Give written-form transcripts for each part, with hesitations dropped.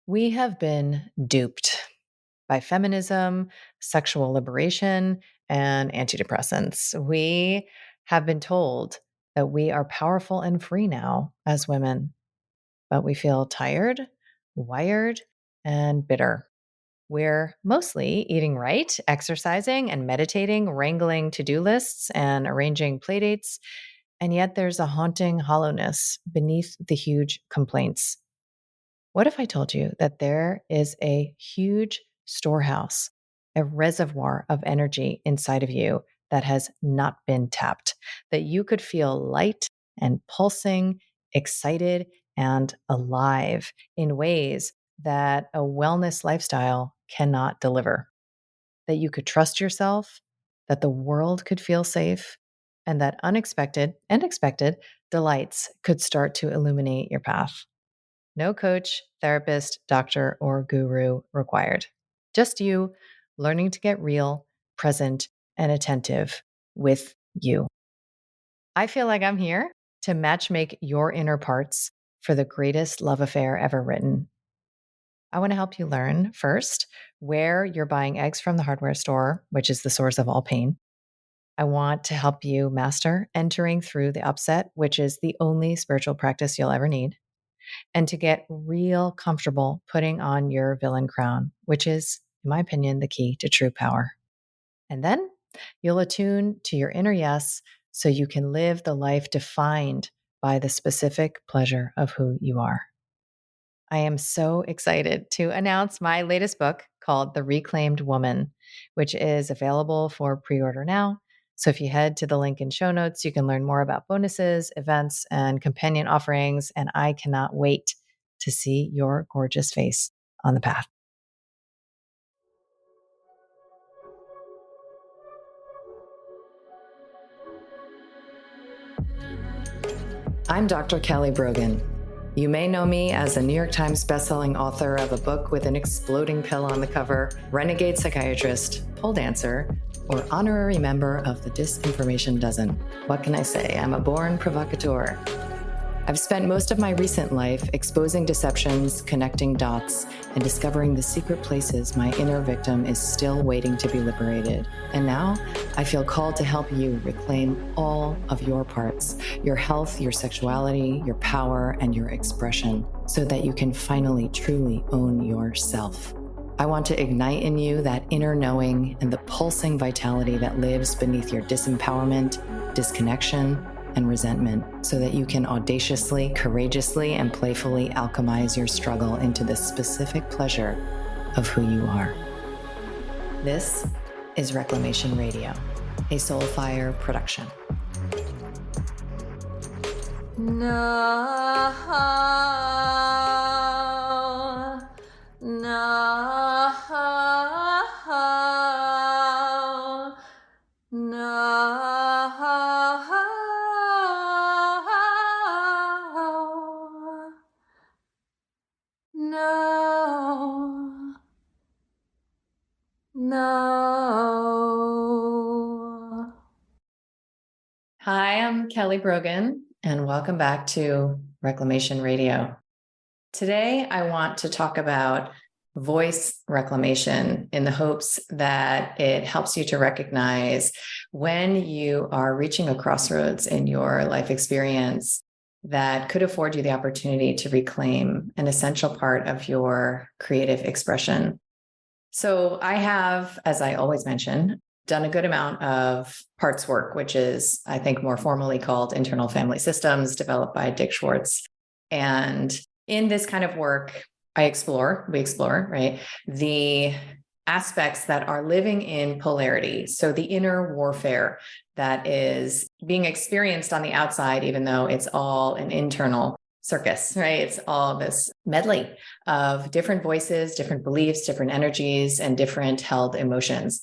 We have been duped by feminism, sexual liberation, and antidepressants. We have been told that we are powerful and free now as women, but we feel tired, wired, and bitter. We're mostly eating right, exercising and meditating, wrangling to do lists, and arranging playdates. And yet there's a haunting hollowness beneath the huge complaints. What if I told you that there is a huge storehouse, a reservoir of energy inside of you that has not been tapped, that you could feel light and pulsing, excited and alive in ways that a wellness lifestyle cannot deliver, that you could trust yourself, that the world could feel safe, and that unexpected and expected delights could start to illuminate your path. No coach, therapist, doctor, or guru required. Just you learning to get real, present, and attentive with you. I feel like I'm here to matchmake your inner parts for the greatest love affair ever written. I want to help you learn first where you're buying eggs from the hardware store, which is the source of all pain. I want to help you master entering through the upset, which is the only spiritual practice you'll ever need, and to get real comfortable putting on your villain crown, which is, in my opinion, the key to true power. And then you'll attune to your inner yes so you can live the life defined by the specific pleasure of who you are. I am so excited to announce my latest book called The Reclaimed Woman, which is available for pre-order now. So if you head to the link in show notes, you can learn more about bonuses, events, and companion offerings. And I cannot wait to see your gorgeous face on the path. I'm Dr. Kelly Brogan. You may know me as a New York Times bestselling author of a book with an exploding pill on the cover, renegade psychiatrist, pole dancer, or honorary member of the Disinformation Dozen. What can I say? I'm a born provocateur. I've spent most of my recent life exposing deceptions, connecting dots, and discovering the secret places my inner victim is still waiting to be liberated. And now I feel called to help you reclaim all of your parts, your health, your sexuality, your power, and your expression, so that you can finally truly own yourself. I want to ignite in you that inner knowing and the pulsing vitality that lives beneath your disempowerment, disconnection, and resentment, so that you can audaciously, courageously, and playfully alchemize your struggle into the specific pleasure of who you are. This is Reclamation Radio, a Soulfire production. No, no, no. Hi, I'm Kelly Brogan, and welcome back to Reclamation Radio. Today, I want to talk about voice reclamation in the hopes that it helps you to recognize when you are reaching a crossroads in your life experience that could afford you the opportunity to reclaim an essential part of your creative expression. So I have, as I always mention, done a good amount of parts work, which is, I think, more formally called internal family systems, developed by Dick Schwartz. And in this kind of work, we explore, right, the aspects that are living in polarity. So the inner warfare that is being experienced on the outside, even though it's all an internal circus, right? It's all this medley of different voices, different beliefs, different energies, and different held emotions.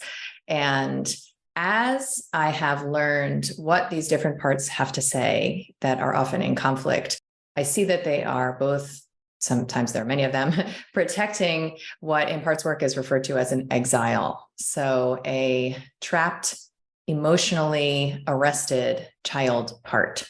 And as I have learned what these different parts have to say that are often in conflict, I see that they are both, sometimes there are many of them, protecting what in parts work is referred to as an exile. So a trapped, emotionally arrested child part.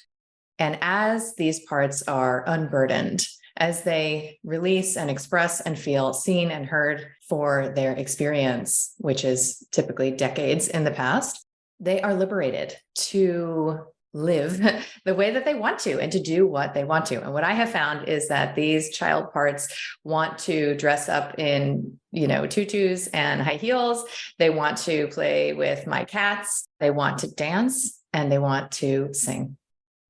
And as these parts are unburdened, as they release and express and feel seen and heard for their experience, which is typically decades in the past, they are liberated to live the way that they want to and to do what they want to. And what I have found is that these child parts want to dress up in, tutus and high heels. They want to play with my cats. They want to dance and they want to sing.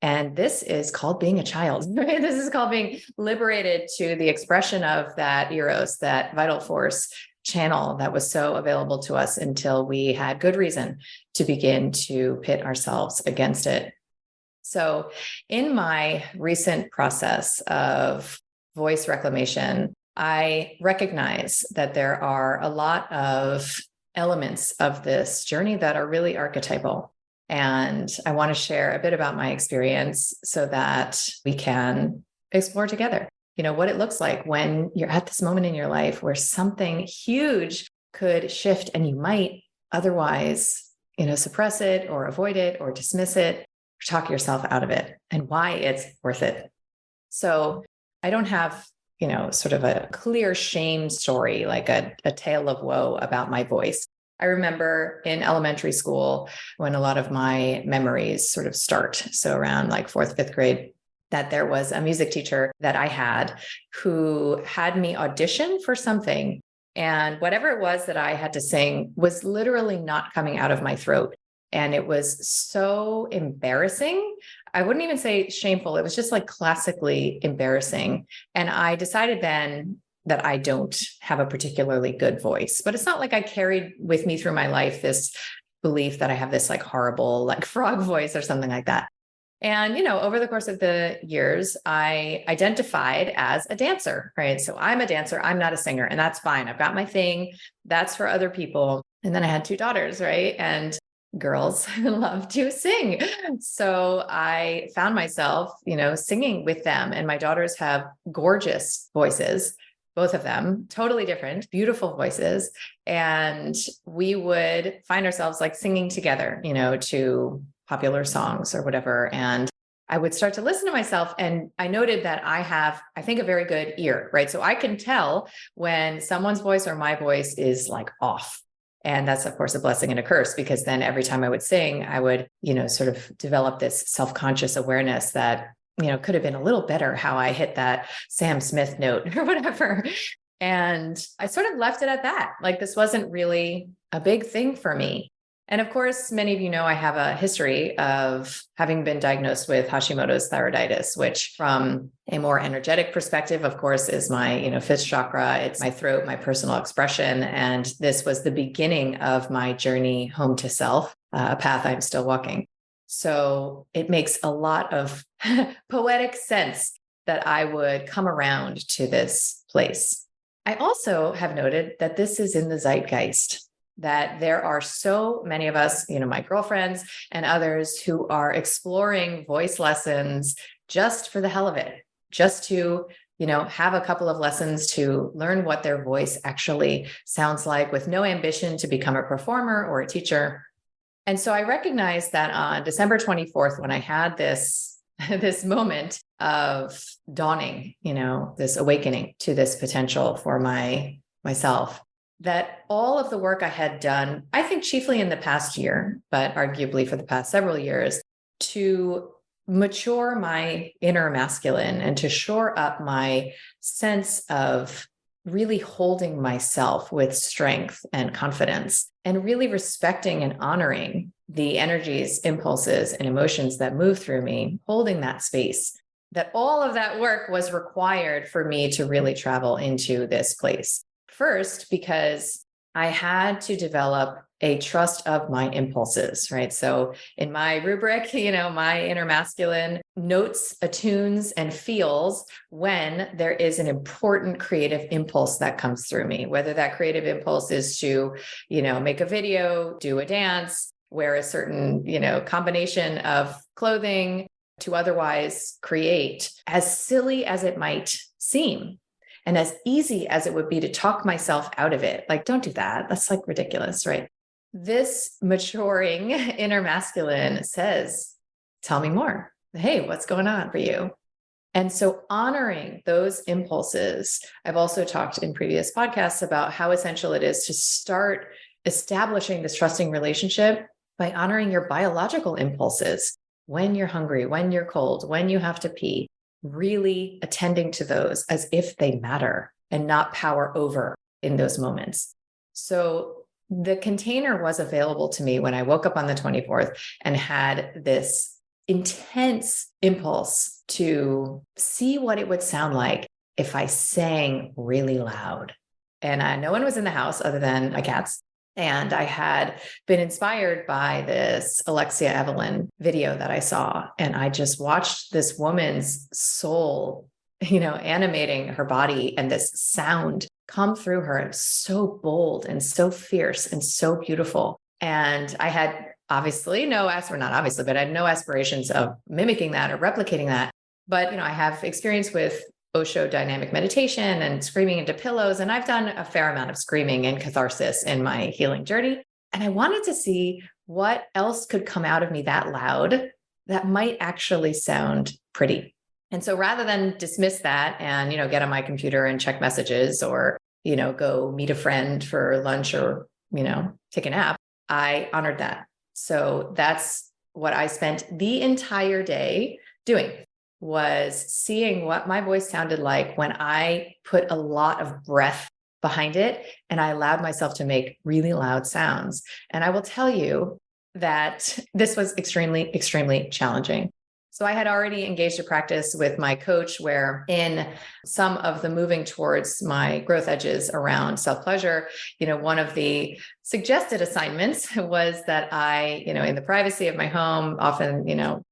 And this is called being a child, right? This is called being liberated to the expression of that eros, that vital force channel that was so available to us until we had good reason to begin to pit ourselves against it. So in my recent process of voice reclamation, I recognize that there are a lot of elements of this journey that are really archetypal. And I want to share a bit about my experience so that we can explore together, what it looks like when you're at this moment in your life where something huge could shift and you might otherwise, suppress it or avoid it or dismiss it, or talk yourself out of it, and why it's worth it. So I don't have, sort of a clear shame story, like a tale of woe about my voice. I remember in elementary school when a lot of my memories sort of start. So around like fourth, fifth grade, that there was a music teacher that I had who had me audition for something. And whatever it was that I had to sing was literally not coming out of my throat. And it was so embarrassing. I wouldn't even say shameful. It was just like classically embarrassing. And I decided then that I don't have a particularly good voice, but it's not like I carried with me through my life this belief that I have this like horrible, like frog voice or something like that. And, over the course of the years, I identified as a dancer, right? So I'm a dancer. I'm not a singer, and that's fine. I've got my thing. That's for other people. And then I had two daughters, right? And girls love to sing. So I found myself, singing with them. And my daughters have gorgeous voices, both of them, totally different, beautiful voices. And we would find ourselves like singing together, to popular songs or whatever. And I would start to listen to myself. And I noted that I have, I think, a very good ear, right? So I can tell when someone's voice or my voice is like off. And that's, of course, a blessing and a curse, because then every time I would sing, I would, sort of develop this self-conscious awareness that, could have been a little better how I hit that Sam Smith note or whatever. And I sort of left it at that. Like, this wasn't really a big thing for me. And of course, many of you know I have a history of having been diagnosed with Hashimoto's thyroiditis, which from a more energetic perspective, of course, is my, fifth chakra. It's my throat, my personal expression. And this was the beginning of my journey home to self, a path I'm still walking. So it makes a lot of poetic sense that I would come around to this place. I also have noted that this is in the zeitgeist, that there are so many of us, my girlfriends and others, who are exploring voice lessons just for the hell of it, just to, have a couple of lessons to learn what their voice actually sounds like, with no ambition to become a performer or a teacher. And so I recognized that on December 24th, when I had this moment of dawning, this awakening to this potential for myself, that all of the work I had done, I think chiefly in the past year, but arguably for the past several years, to mature my inner masculine and to shore up my sense of really holding myself with strength and confidence, and really respecting and honoring the energies, impulses, and emotions that move through me, holding that space, that all of that work was required for me to really travel into this place. First, because I had to develop a trust of my impulses, right? So in my rubric, my inner masculine notes, attunes, and feels when there is an important creative impulse that comes through me, whether that creative impulse is to, make a video, do a dance, wear a certain, combination of clothing, to otherwise create, as silly as it might seem. And as easy as it would be to talk myself out of it, like, don't do that. That's like ridiculous, right? This maturing inner masculine says, tell me more. Hey, what's going on for you? And so honoring those impulses, I've also talked in previous podcasts about how essential it is to start establishing this trusting relationship by honoring your biological impulses when you're hungry, when you're cold, when you have to pee, really attending to those as if they matter and not power over in those moments. So the container was available to me when I woke up on the 24th and had this intense impulse to see what it would sound like if I sang really loud. And no one was in the house other than my cats. And I had been inspired by this Alexia Evelyn video that I saw. And I just watched this woman's soul, animating her body, and this sound come through her. It was so bold and so fierce and so beautiful. And I had obviously not obviously, but I had no aspirations of mimicking that or replicating that. But, I have experience with Osho dynamic meditation and screaming into pillows. And I've done a fair amount of screaming and catharsis in my healing journey. And I wanted to see what else could come out of me that loud that might actually sound pretty. And so rather than dismiss that and, get on my computer and check messages or, go meet a friend for lunch or, take a nap, I honored that. So that's what I spent the entire day doing, was seeing what my voice sounded like when I put a lot of breath behind it and I allowed myself to make really loud sounds. And I will tell you that this was extremely, extremely challenging. So I had already engaged a practice with my coach where in some of the moving towards my growth edges around self-pleasure, one of the suggested assignments was that I, in the privacy of my home, often,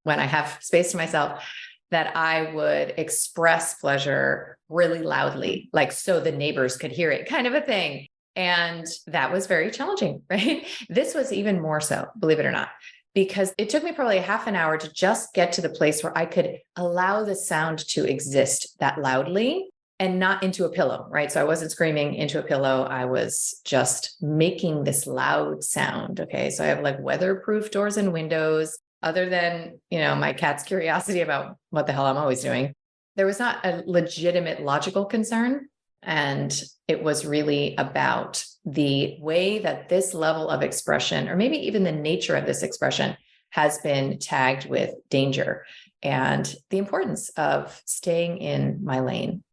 when I have space to myself, that I would express pleasure really loudly, like so the neighbors could hear it, kind of a thing. And that was very challenging, right? This was even more so, believe it or not, because it took me probably a half an hour to just get to the place where I could allow the sound to exist that loudly and not into a pillow, right? So I wasn't screaming into a pillow. I was just making this loud sound. Okay. So I have like weatherproof doors and windows. Other than, my cat's curiosity about what the hell I'm always doing, there was not a legitimate logical concern. And it was really about the way that this level of expression, or maybe even the nature of this expression, has been tagged with danger and the importance of staying in my lane.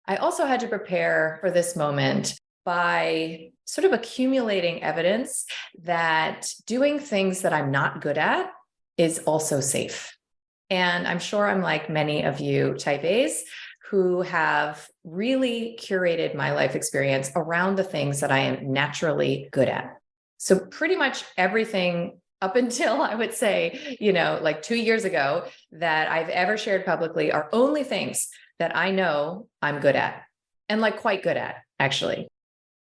I also had to prepare for this moment by sort of accumulating evidence that doing things that I'm not good at is also safe. And I'm sure I'm like many of you type A's who have really curated my life experience around the things that I am naturally good at. So pretty much everything up until I would say, like 2 years ago that I've ever shared publicly are only things that I know I'm good at and like quite good at, actually.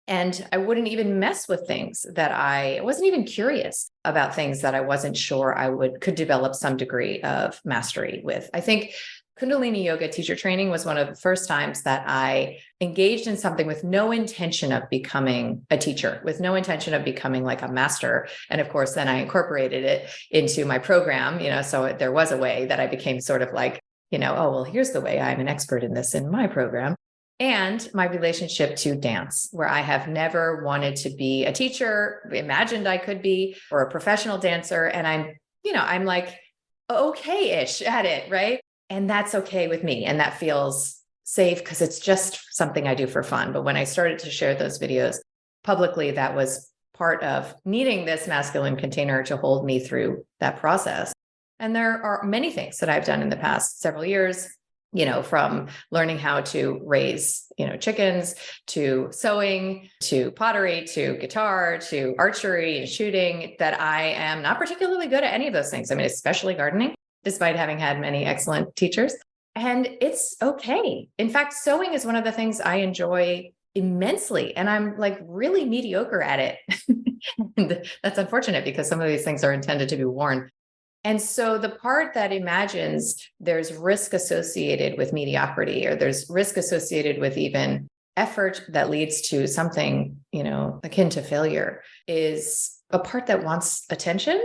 And I wouldn't even mess with things that I wasn't even curious about, things that I wasn't sure I could develop some degree of mastery with. I think Kundalini yoga teacher training was one of the first times that I engaged in something with no intention of becoming a teacher, with no intention of becoming like a master. And of course, then I incorporated it into my program, so there was a way that I became sort of like, oh, well, here's the way I'm an expert in this in my program. And my relationship to dance, where I have never wanted to be a teacher, imagined I could be, or a professional dancer. And I'm like okay-ish at it, right? And that's okay with me. And that feels safe because it's just something I do for fun. But when I started to share those videos publicly, that was part of needing this masculine container to hold me through that process. And there are many things that I've done in the past several years, from learning how to raise, chickens, to sewing, to pottery, to guitar, to archery and shooting, that I am not particularly good at any of those things. I mean, especially gardening, despite having had many excellent teachers. And it's okay. In fact, sewing is one of the things I enjoy immensely. And I'm like really mediocre at it. And that's unfortunate because some of these things are intended to be worn. And so the part that imagines there's risk associated with mediocrity, or there's risk associated with even effort that leads to something, akin to failure, is a part that wants attention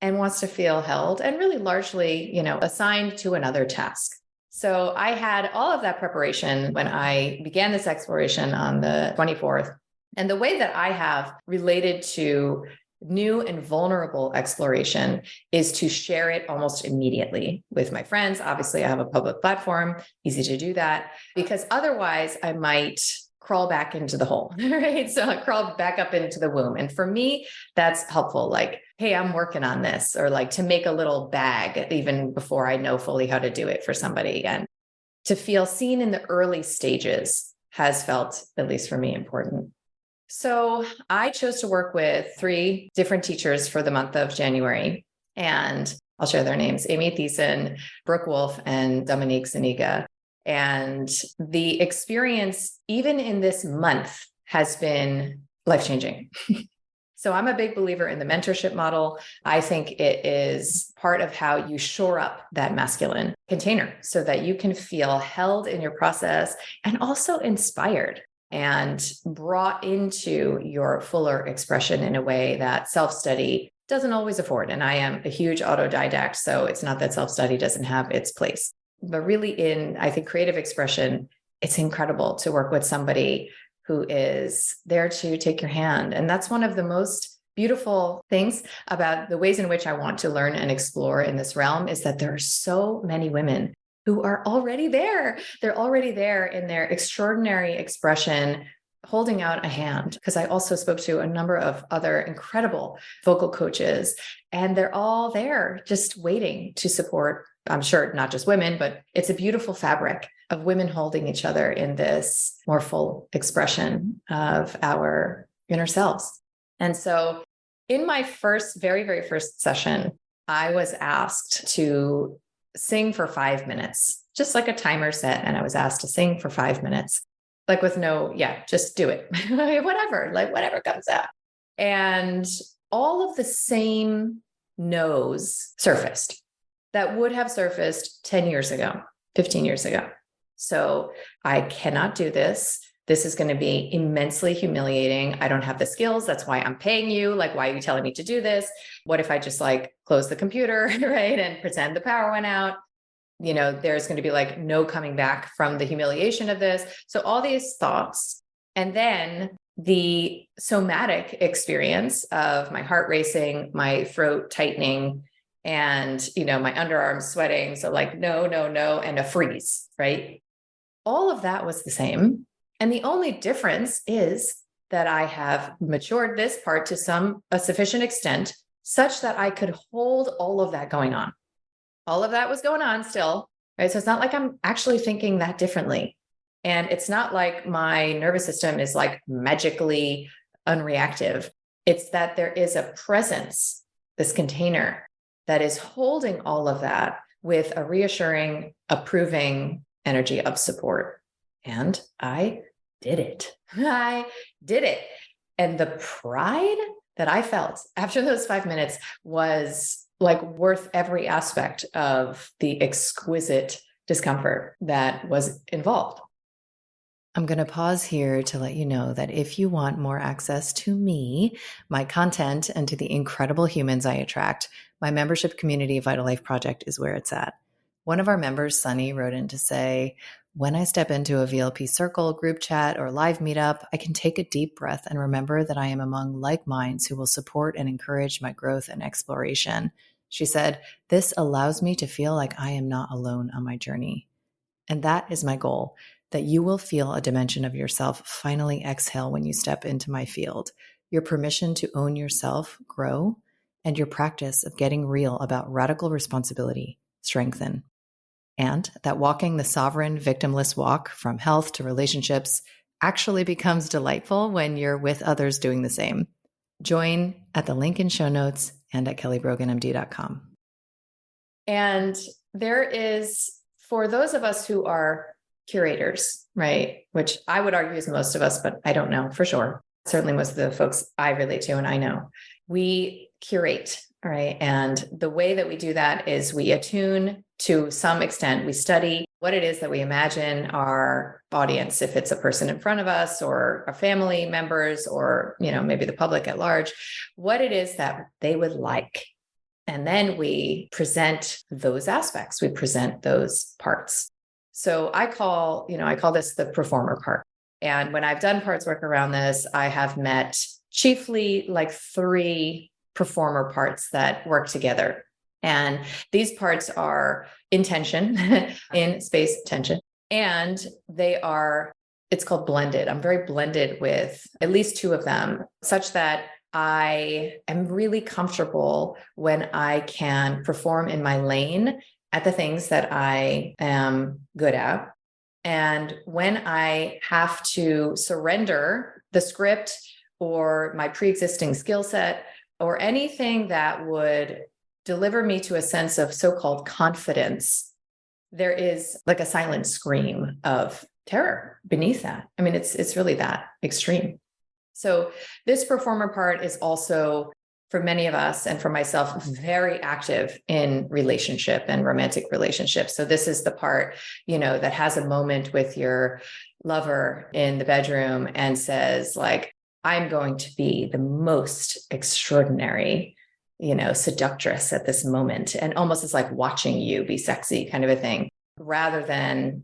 and wants to feel held and really largely, assigned to another task. So I had all of that preparation when I began this exploration on the 24th. And the way that I have related to new and vulnerable exploration is to share it almost immediately with my friends. Obviously, I have a public platform, easy to do that, because otherwise I might crawl back into the hole, right? So I crawl back up into the womb. And for me, that's helpful. Like, hey, I'm working on this, or like to make a little bag even before I know fully how to do it for somebody. And to feel seen in the early stages has felt, at least for me, important. So I chose to work with 3 different teachers for the month of January. And I'll share their names: Amy Thiessen, Brooke Wolf, and Dominique Zuniga. And the experience, even in this month, has been life-changing. So I'm a big believer in the mentorship model. I think it is part of how you shore up that masculine container so that you can feel held in your process and also inspired and brought into your fuller expression in a way that self-study doesn't always afford. And I am a huge autodidact, so it's not that self-study doesn't have its place. But really in, I think, creative expression, it's incredible to work with somebody who is there to take your hand. And that's one of the most beautiful things about the ways in which I want to learn and explore in this realm, is that there are so many women who are already there. They're already there in their extraordinary expression, holding out a hand. Because I also spoke to a number of other incredible vocal coaches, and they're all there just waiting to support. I'm sure not just women, but it's a beautiful fabric of women holding each other in this more full expression of our inner selves. And so in my very, very first session, I was asked to sing for 5 minutes, just like a timer set. And I was asked to sing for 5 minutes, like with no, just do it, whatever comes out. And all of the same no's surfaced that would have surfaced 10 years ago, 15 years ago. So I cannot do this. This is going to be immensely humiliating. I don't have the skills. That's why I'm paying you. Like, why are you telling me to do this? What if I just like close the computer, right? And pretend the power went out? There's going to be like no coming back from the humiliation of this. So all these thoughts, and then the somatic experience of my heart racing, my throat tightening, and, my underarms sweating. So like, no, and a freeze, right? All of that was the same. And the only difference is that I have matured this part to a sufficient extent such that I could hold all of that going on. All of that was going on still, right? So it's not like I'm actually thinking that differently. And it's not like my nervous system is like magically unreactive. It's that there is a presence, this container that is holding all of that with a reassuring, approving energy of support. And I did it. I did it. And the pride that I felt after those 5 minutes was like worth every aspect of the exquisite discomfort that was involved. I'm going to pause here to let you know that if you want more access to me, my content, and to the incredible humans I attract, my membership community, Vital Life Project, is where it's at. One of our members, Sunny, wrote in to say, when I step into a VLP circle, group chat, or live meetup, I can take a deep breath and remember that I am among like minds who will support and encourage my growth and exploration. She said, this allows me to feel like I am not alone on my journey. And that is my goal, that you will feel a dimension of yourself finally exhale when you step into my field. Your permission to own yourself grow, and your practice of getting real about radical responsibility strengthen. And that walking the sovereign, victimless walk from health to relationships actually becomes delightful when you're with others doing the same. Join at the link in show notes and at kellybroganmd.com. And there is, for those of us who are curators, right, which I would argue is most of us, but I don't know for sure. Certainly most of the folks I relate to and I know, we curate, all right? And the way that we do that is we attune to some extent. We study what it is that we imagine our audience, if it's a person in front of us or our family members or, maybe the public at large, what it is that they would like. And then we present those aspects, we present those parts. So I call this the performer part. And when I've done parts work around this, I have met chiefly like three performer parts that work together. And these parts are intention, in space tension, and it's called blended. I'm very blended with at least two of them, such that I am really comfortable when I can perform in my lane at the things that I am good at. And when I have to surrender the script or my pre-existing skill set or anything that would deliver me to a sense of so-called confidence, there is like a silent scream of terror beneath that. I mean, it's really that extreme. So this performer part is also, for many of us and for myself, very active in relationship and romantic relationships. So this is the part, that has a moment with your lover in the bedroom and says, like, I'm going to be the most extraordinary, seductress at this moment. And almost is like watching you be sexy kind of a thing, rather than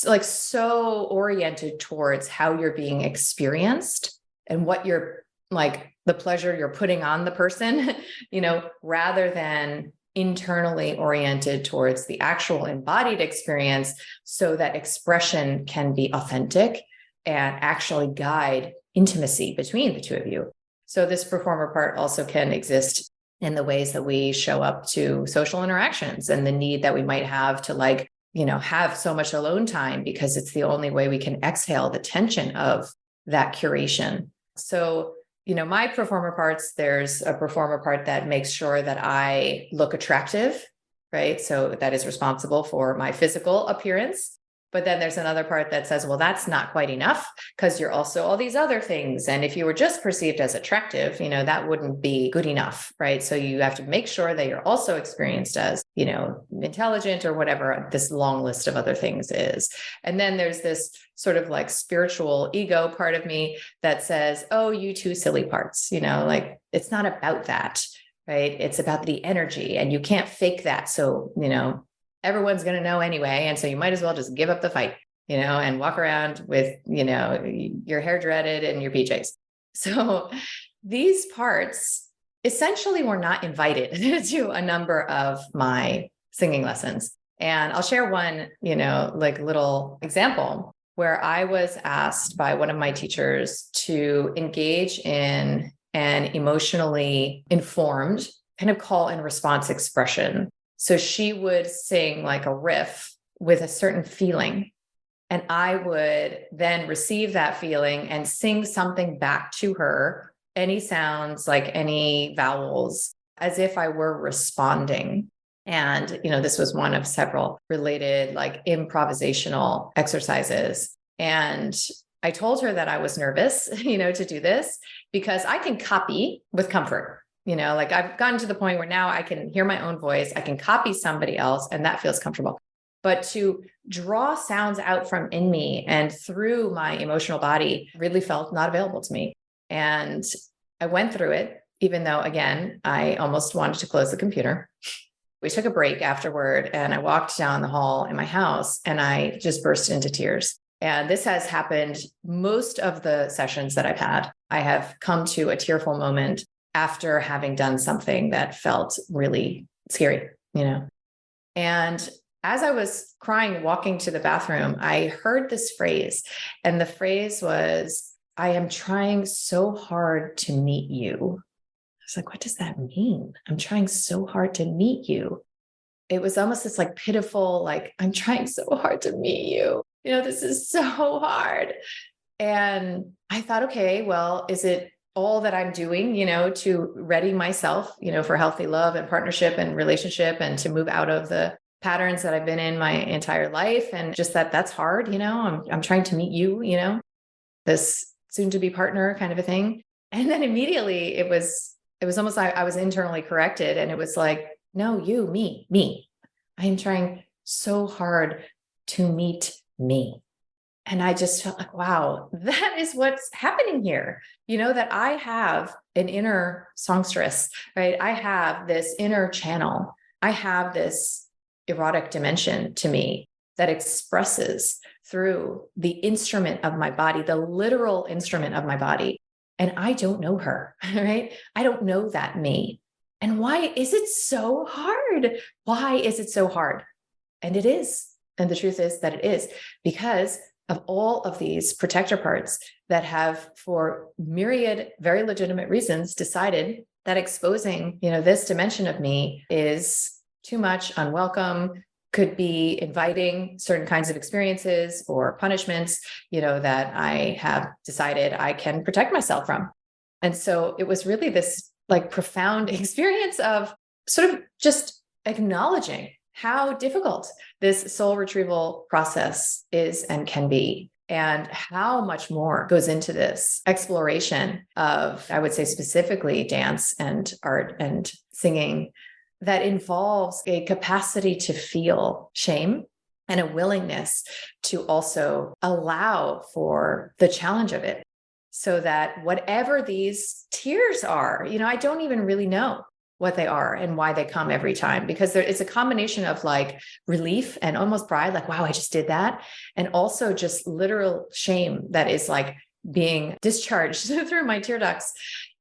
like so oriented towards how you're being experienced and what you're like, the pleasure you're putting on the person, rather than internally oriented towards the actual embodied experience, so that expression can be authentic and actually guide intimacy between the two of you. So this performer part also can exist in the ways that we show up to social interactions and the need that we might have to have so much alone time, because it's the only way we can exhale the tension of that curation. So, my performer parts, there's a performer part that makes sure that I look attractive, right? So that is responsible for my physical appearance. But then there's another part that says, well, that's not quite enough, because you're also all these other things. And if you were just perceived as attractive, that wouldn't be good enough, right? So you have to make sure that you're also experienced as, intelligent, or whatever this long list of other things is. And then there's this sort of like spiritual ego part of me that says, oh, you two silly parts, like it's not about that, right? It's about the energy, and you can't fake that. So, everyone's going to know anyway. And so you might as well just give up the fight, and walk around with, your hair dreaded and your PJs. So these parts essentially were not invited to a number of my singing lessons. And I'll share one, like little example where I was asked by one of my teachers to engage in an emotionally informed kind of call and response expression. So she would sing like a riff with a certain feeling, and I would then receive that feeling and sing something back to her, any sounds, like any vowels, as if I were responding. And, this was one of several related like improvisational exercises. And I told her that I was nervous, to do this, because I can copy with comfort. Like I've gotten to the point where now I can hear my own voice, I can copy somebody else, and that feels comfortable. But to draw sounds out from in me and through my emotional body really felt not available to me. And I went through it, even though, again, I almost wanted to close the computer. We took a break afterward, and I walked down the hall in my house, and I just burst into tears. And this has happened most of the sessions that I've had. I have come to a tearful moment after having done something that felt really scary, And as I was crying, walking to the bathroom, I heard this phrase, and the phrase was, I am trying so hard to meet you. I was like, what does that mean? I'm trying so hard to meet you. It was almost this like pitiful, like, I'm trying so hard to meet you. This is so hard. And I thought, okay, well, is it all that I'm doing, to ready myself, for healthy love and partnership and relationship, and to move out of the patterns that I've been in my entire life? And just that's hard, I'm trying to meet you, this soon to be partner kind of a thing. And then immediately it was almost like I was internally corrected. And it was like, no, you, me, I am trying so hard to meet me. And I just felt like, wow, that is what's happening here. That I have an inner songstress, right? I have this inner channel. I have this erotic dimension to me that expresses through the instrument of my body, the literal instrument of my body. And I don't know her, right? I don't know that me. And why is it so hard? Why is it so hard? And it is. And the truth is that it is because of all of these protector parts that have, for myriad, very legitimate reasons, decided that exposing, this dimension of me is too much, unwelcome, could be inviting certain kinds of experiences or punishments, that I have decided I can protect myself from. And so it was really this like profound experience of sort of just acknowledging how difficult this soul retrieval process is and can be, and how much more goes into this exploration of, I would say specifically dance and art and singing, that involves a capacity to feel shame and a willingness to also allow for the challenge of it. So that whatever these tears are, I don't even really know what they are and why they come every time, because it's a combination of like relief and almost pride, like, wow, I just did that. And also just literal shame that is like being discharged through my tear ducts.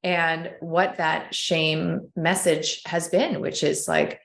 And what that shame message has been, which is like,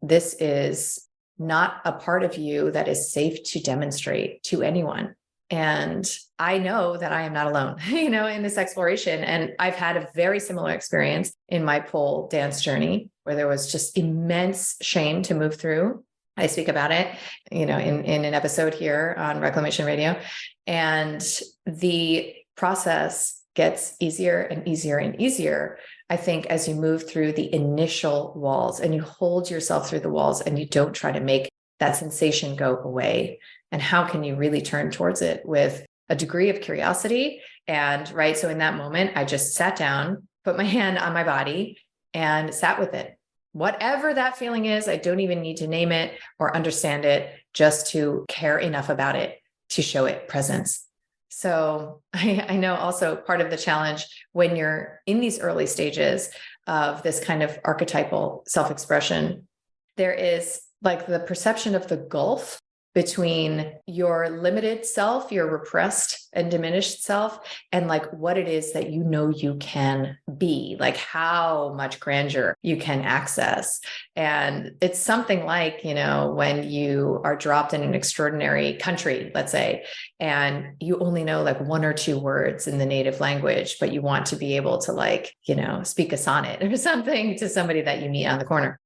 this is not a part of you that is safe to demonstrate to anyone. And I know that I am not alone, in this exploration. And I've had a very similar experience in my pole dance journey where there was just immense shame to move through. I speak about it, in an episode here on Reclamation Radio. And the process gets easier and easier and easier, I think, as you move through the initial walls and you hold yourself through the walls and you don't try to make that sensation go away. And how can you really turn towards it with a degree of curiosity? And right. So in that moment, I just sat down, put my hand on my body and sat with it. Whatever that feeling is, I don't even need to name it or understand it, just to care enough about it to show it presence. So I know also part of the challenge when you're in these early stages of this kind of archetypal self-expression, there is like the perception of the gulf between your limited self, your repressed and diminished self, and like what it is that you can be, like how much grandeur you can access. And it's something like, when you are dropped in an extraordinary country, let's say, and you only know like one or two words in the native language, but you want to be able to like, speak a sonnet or something to somebody that you meet on the corner.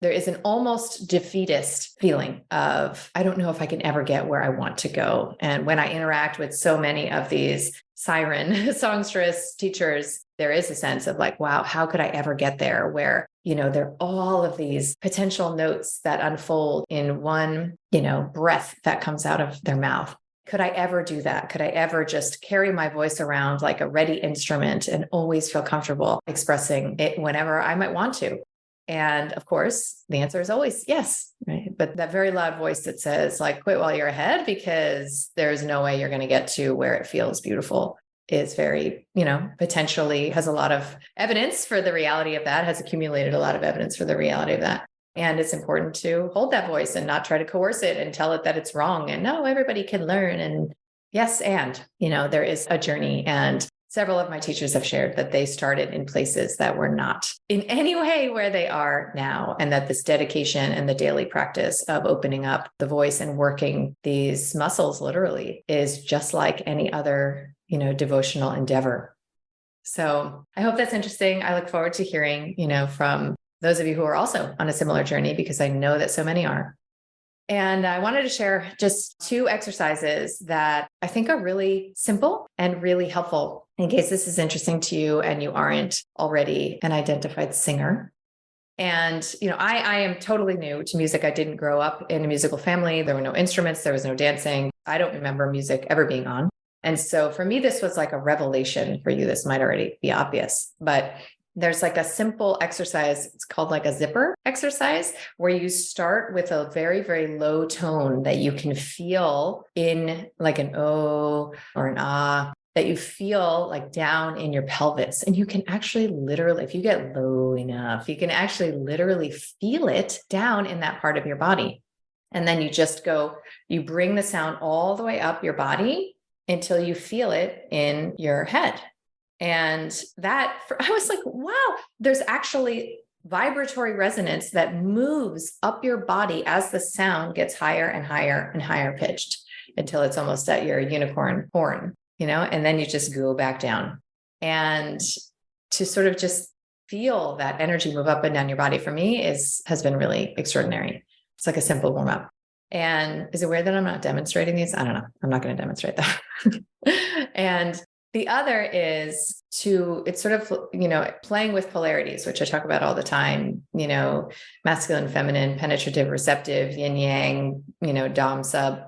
There is an almost defeatist feeling of, I don't know if I can ever get where I want to go. And when I interact with so many of these siren songstress teachers, there is a sense of like, wow, how could I ever get there? Where, there are all of these potential notes that unfold in one, breath that comes out of their mouth. Could I ever do that? Could I ever just carry my voice around like a ready instrument and always feel comfortable expressing it whenever I might want to? And of course, the answer is always yes, right? But that very loud voice that says like, quit while you're ahead, because there's no way you're going to get to where it feels beautiful, is very, potentially has a lot of evidence for the reality of that, has accumulated a lot of evidence for the reality of that. And it's important to hold that voice and not try to coerce it and tell it that it's wrong. And no, everybody can learn. And yes, and, there is a journey. And several of my teachers have shared that they started in places that were not in any way where they are now, and that this dedication and the daily practice of opening up the voice and working these muscles literally is just like any other, devotional endeavor. So I hope that's interesting. I look forward to hearing, from those of you who are also on a similar journey, because I know that so many are. And I wanted to share just 2 exercises that I think are really simple and really helpful in case this is interesting to you and you aren't already an identified singer. And, I am totally new to music. I didn't grow up in a musical family. There were no instruments. There was no dancing. I don't remember music ever being on. And so for me, this was like a revelation. For you, this might already be obvious, but there's like a simple exercise. It's called like a zipper exercise, where you start with a very, very low tone that you can feel in like an O or an ah, that you feel like down in your pelvis. And you can actually literally, if you get low enough, you can actually literally feel it down in that part of your body. And then you bring the sound all the way up your body until you feel it in your head. And I was like, wow, there's actually vibratory resonance that moves up your body as the sound gets higher and higher and higher pitched until it's almost at your unicorn horn, and then you just go back down. And to sort of just feel that energy move up and down your body for me has been really extraordinary. It's like a simple warm up. And is it weird that I'm not demonstrating these? I don't know. I'm not going to demonstrate that. And the other is it's sort of, playing with polarities, which I talk about all the time, masculine, feminine, penetrative, receptive, yin yang, dom sub,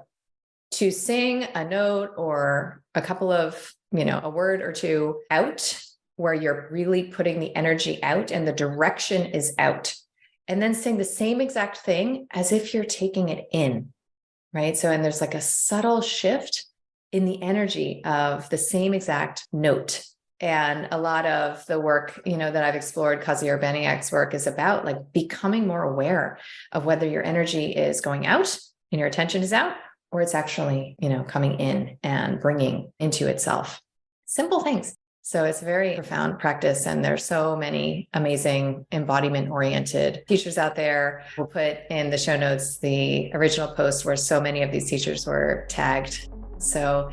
to sing a note or a couple of, a word or two out where you're really putting the energy out and the direction is out. And then sing the same exact thing as if you're taking it in, right? So, and there's like a subtle shift in the energy of the same exact note. And a lot of the work, that I've explored, Kazi Urbaniak's work, is about like becoming more aware of whether your energy is going out and your attention is out, or it's actually, coming in and bringing into itself. Simple things. So it's a very profound practice. And there's so many amazing embodiment-oriented teachers out there. We'll put in the show notes the original post where so many of these teachers were tagged. So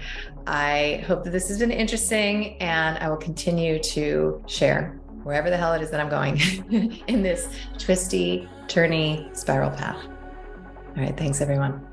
I hope that this has been interesting, and I will continue to share wherever the hell it is that I'm going in this twisty, turny spiral path. All right. Thanks, everyone.